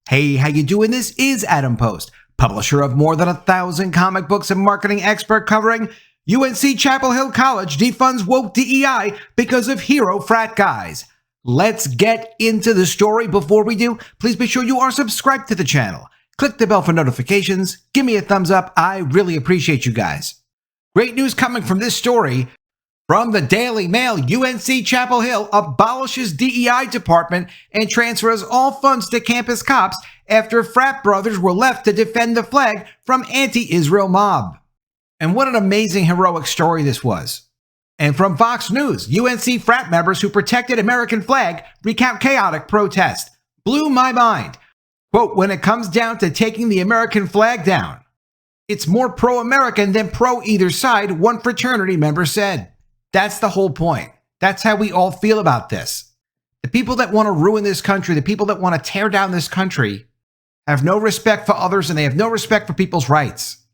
Hey, how you doing? This is Adam Post, publisher of more than 1,000 comic books and marketing expert covering UNC Chapel Hill College defunds woke DEI because of hero frat guys. Let's get into the story. Before we do, please be sure you are subscribed to the channel. Click the bell for notifications. Give me a thumbs up. I really appreciate you guys. Great news coming from this story. From the Daily Mail, UNC Chapel Hill abolishes DEI department and transfers all funds to campus cops after frat brothers were left to defend the flag from anti-Israel mob. And what an amazing heroic story this was. And from Fox News, UNC frat members who protected American flag recount chaotic protest. Blew my mind. Quote, when it comes down to taking the American flag down, it's more pro-American than pro either side, one fraternity member said. That's the whole point. That's how we all feel about this. The people that want to ruin this country, the people that want to tear down this country, have no respect for others and they have no respect for people's rights.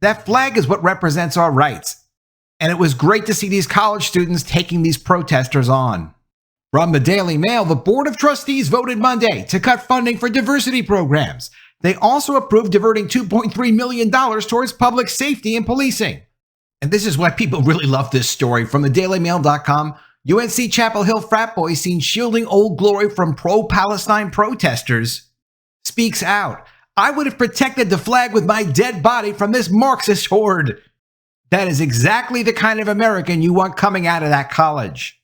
That flag is what represents our rights. And it was great to see these college students taking these protesters on. From the Daily Mail, the Board of Trustees voted Monday to cut funding for diversity programs. They also approved diverting $2.3 million towards public safety and policing. And this is why people really love this story. From the dailymail.com, UNC Chapel Hill frat boy seen shielding Old Glory from pro-Palestine protesters speaks out. I would have protected the flag with my dead body from this Marxist horde. That is exactly the kind of American you want coming out of that college.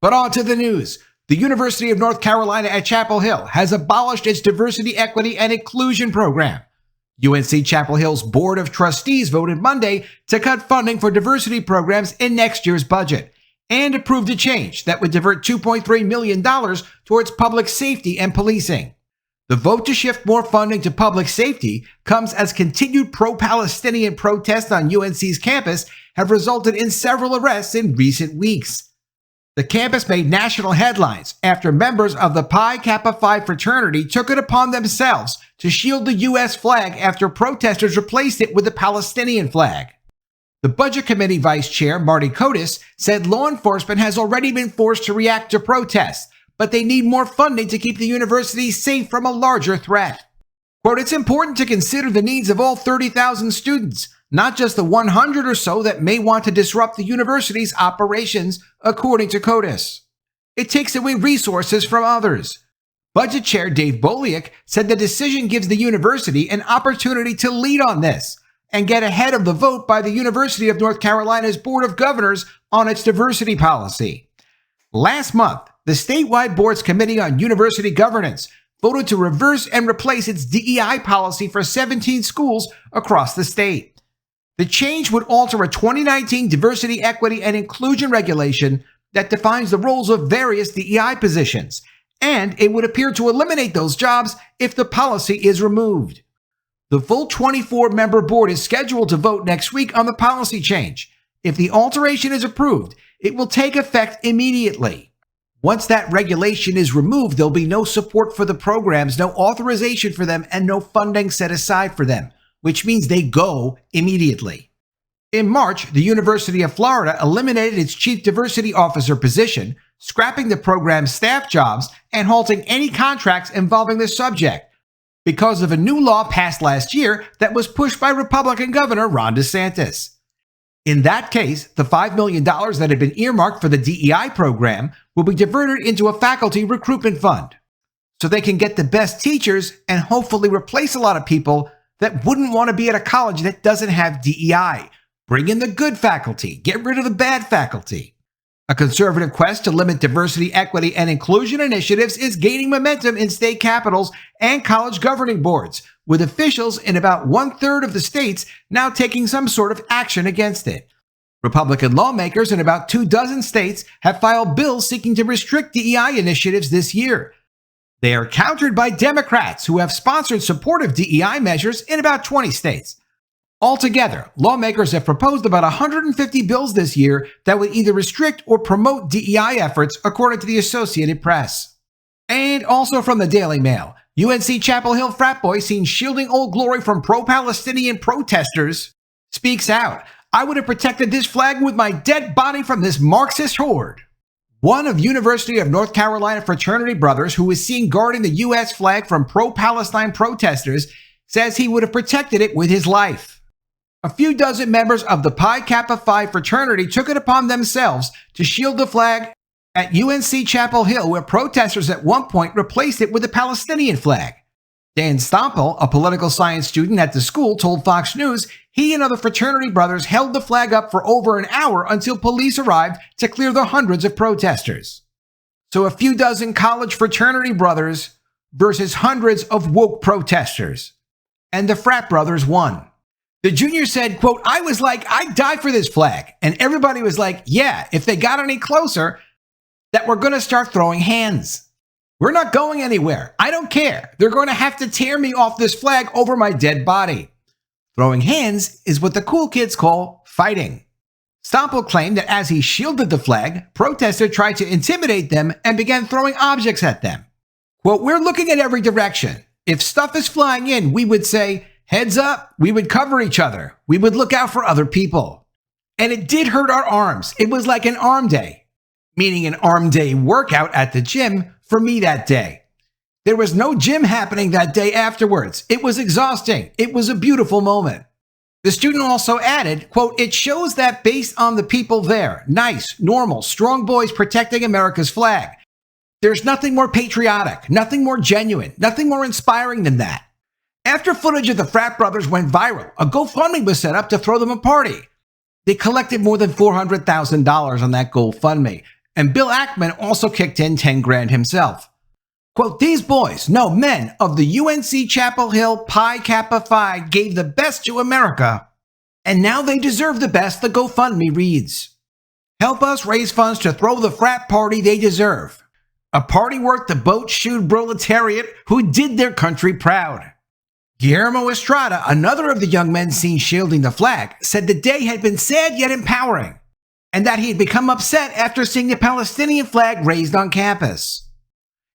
But on to the news. The University of North Carolina at Chapel Hill has abolished its diversity, equity, and inclusion program. UNC Chapel Hill's Board of Trustees voted Monday to cut funding for diversity programs in next year's budget and approved a change that would divert $2.3 million towards public safety and policing. The vote to shift more funding to public safety comes as continued pro-Palestinian protests on UNC's campus have resulted in several arrests in recent weeks. The campus made national headlines after members of the Pi Kappa Phi fraternity took it upon themselves to shield the U.S. flag after protesters replaced it with the Palestinian flag. The Budget Committee Vice Chair, Marty Kotis, said law enforcement has already been forced to react to protests, but they need more funding to keep the university safe from a larger threat. Quote, it's important to consider the needs of all 30,000 students, not just the 100 or so that may want to disrupt the university's operations, according to Kotis. It takes away resources from others. Budget Chair Dave Boliak said the decision gives the university an opportunity to lead on this and get ahead of the vote by the University of North Carolina's Board of Governors on its diversity policy. Last month, the statewide board's Committee on University Governance voted to reverse and replace its DEI policy for 17 schools across the state. The change would alter a 2019 diversity, equity, and inclusion regulation that defines the roles of various DEI positions, and it would appear to eliminate those jobs if the policy is removed. The full 24-member board is scheduled to vote next week on the policy change. If the alteration is approved, it will take effect immediately. Once that regulation is removed, there'll be no support for the programs, no authorization for them, and no funding set aside for them, which means they go immediately. In March, the University of Florida eliminated its chief diversity officer position, scrapping the program's staff jobs and halting any contracts involving the subject because of a new law passed last year that was pushed by Republican Governor Ron DeSantis. In that case, the $5 million that had been earmarked for the DEI program will be diverted into a faculty recruitment fund so they can get the best teachers and hopefully replace a lot of people that wouldn't want to be at a college that doesn't have DEI. Bring in the good faculty, get rid of the bad faculty. A conservative quest to limit diversity, equity, and inclusion initiatives is gaining momentum in state capitals and college governing boards, with officials in about 1/3 of the states now taking some sort of action against it. Republican lawmakers in about 24 states have filed bills seeking to restrict DEI initiatives this year. They are countered by Democrats who have sponsored supportive DEI measures in about 20 states. Altogether, lawmakers have proposed about 150 bills this year that would either restrict or promote DEI efforts, according to the Associated Press. And also from the Daily Mail, UNC Chapel Hill frat boy seen shielding Old Glory from pro-Palestinian protesters speaks out. I would have protected this flag with my dead body from this Marxist horde. One of University of North Carolina fraternity brothers who was seen guarding the U.S. flag from pro-Palestine protesters says he would have protected it with his life. A few dozen members of the Pi Kappa Phi fraternity took it upon themselves to shield the flag at UNC Chapel Hill, where protesters at one point replaced it with a Palestinian flag. Dan Stompel, a political science student at the school, told Fox News he and other fraternity brothers held the flag up for over an hour until police arrived to clear the hundreds of protesters. So a few dozen college fraternity brothers versus hundreds of woke protesters. And the frat brothers won. The junior said, quote, "I was like, I'd die for this flag." And everybody was like, yeah, if they got any closer, that we're going to start throwing hands. We're not going anywhere. I don't care. They're going to have to tear me off this flag over my dead body. Throwing hands is what the cool kids call fighting. Stompel claimed that as he shielded the flag, protesters tried to intimidate them and began throwing objects at them. Quote, "We're looking at every direction. If stuff is flying in, we would say, heads up. We would cover each other. We would look out for other people. And it did hurt our arms. It was like an arm day," meaning an arm day workout at the gym for me that day. There was no gym happening that day afterwards. It was exhausting. It was a beautiful moment. The student also added, quote, "It shows that based on the people there, nice, normal, strong boys protecting America's flag, there's nothing more patriotic, nothing more genuine, nothing more inspiring than that." After footage of the frat brothers went viral, a GoFundMe was set up to throw them a party. They collected more than $400,000 on that GoFundMe, and Bill Ackman also kicked in 10 grand himself. Quote, "These boys, no, men of the UNC Chapel Hill Pi Kappa Phi gave the best to America, and now they deserve the best," the GoFundMe reads. "Help us raise funds to throw the frat party they deserve. A party worth the boat-shoed proletariat who did their country proud." Guillermo Estrada, another of the young men seen shielding the flag, said the day had been sad yet empowering, and that he had become upset after seeing the Palestinian flag raised on campus.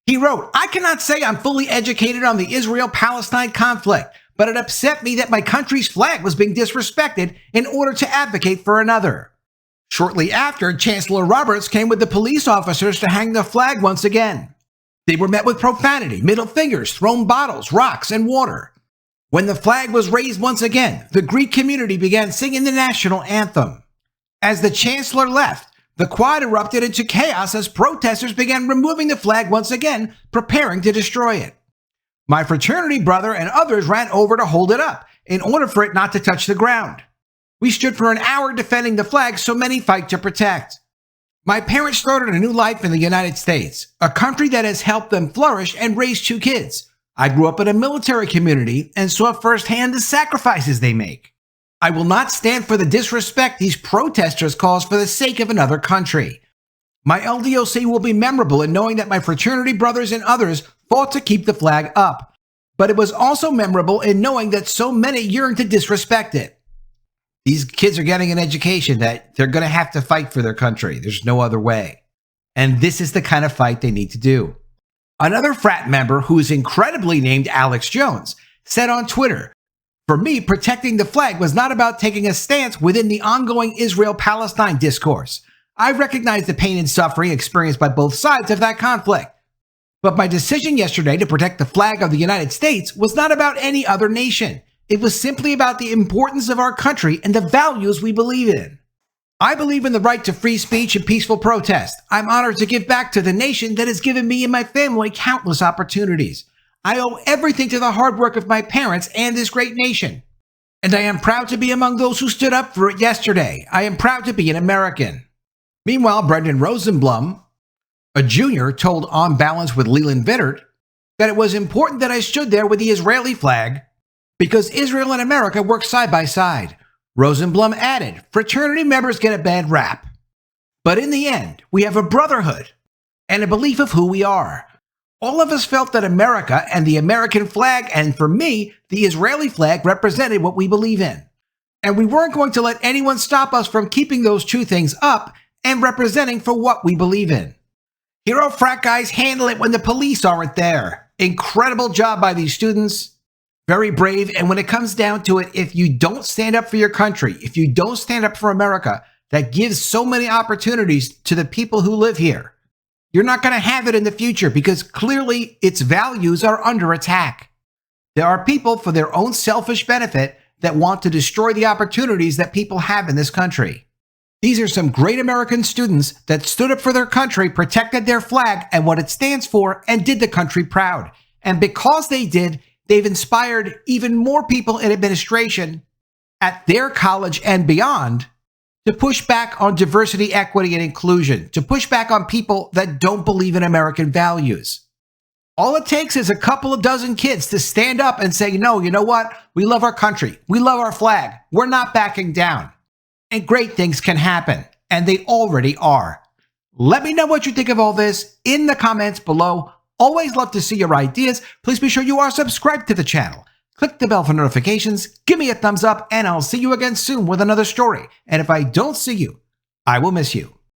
He wrote, "I cannot say I'm fully educated on the Israel-Palestine conflict, but it upset me that my country's flag was being disrespected in order to advocate for another." Shortly after, Chancellor Roberts came with the police officers to hang the flag once again. They were met with profanity, middle fingers, thrown bottles, rocks, and water. When the flag was raised once again, the Greek community began singing the national anthem. As the chancellor left, the quad erupted into chaos as protesters began removing the flag once again, preparing to destroy it. My fraternity brother and others ran over to hold it up in order for it not to touch the ground. We stood for an hour defending the flag so many fight to protect. My parents started a new life in the United States, a country that has helped them flourish and raise 2 kids. I grew up in a military community and saw firsthand the sacrifices they make. I will not stand for the disrespect these protesters cause for the sake of another country. My LDOC will be memorable in knowing that my fraternity brothers and others fought to keep the flag up, but it was also memorable in knowing that so many yearned to disrespect it. These kids are getting an education that they're going to have to fight for their country. There's no other way. And this is the kind of fight they need to do. Another frat member, who is incredibly named Alex Jones, said on Twitter, "For me, protecting the flag was not about taking a stance within the ongoing Israel-Palestine discourse. I recognize the pain and suffering experienced by both sides of that conflict. But my decision yesterday to protect the flag of the United States was not about any other nation. It was simply about the importance of our country and the values we believe in. I believe in the right to free speech and peaceful protest. I'm honored to give back to the nation that has given me and my family countless opportunities. I owe everything to the hard work of my parents and this great nation. And I am proud to be among those who stood up for it yesterday. I am proud to be an American." Meanwhile, Brendan Rosenblum, a junior, told On Balance with Leland Vittert that it was important that I stood there with the Israeli flag because Israel and America work side by side. Rosenblum added, "Fraternity members get a bad rap. But in the end, we have a brotherhood and a belief of who we are. All of us felt that America and the American flag, and for me, the Israeli flag, represented what we believe in. And we weren't going to let anyone stop us from keeping those 2 things up and representing for what we believe in. Hero frat guys handle it when the police aren't there. Incredible job by these students. Very brave, and when it comes down to it, if you don't stand up for your country, if you don't stand up for America, that gives so many opportunities to the people who live here, You're not going to have it in the future because clearly its values are under attack. There are people for their own selfish benefit that want to destroy the opportunities that people have in this country. These are some great American students that stood up for their country, protected their flag and what it stands for, and did the country proud. And because they did, they've inspired even more people in administration at their college and beyond to push back on diversity, equity, and inclusion, to push back on people that don't believe in American values. All it takes is a couple of dozen kids to stand up and say, no, you know what? We love our country. We love our flag. We're not backing down. And great things can happen. And they already are. Let me know what you think of all this in the comments below. Always love to see your ideas. Please be sure you are subscribed to the channel. Click the bell for notifications, give me a thumbs up, and I'll see you again soon with another story. And if I don't see you, I will miss you.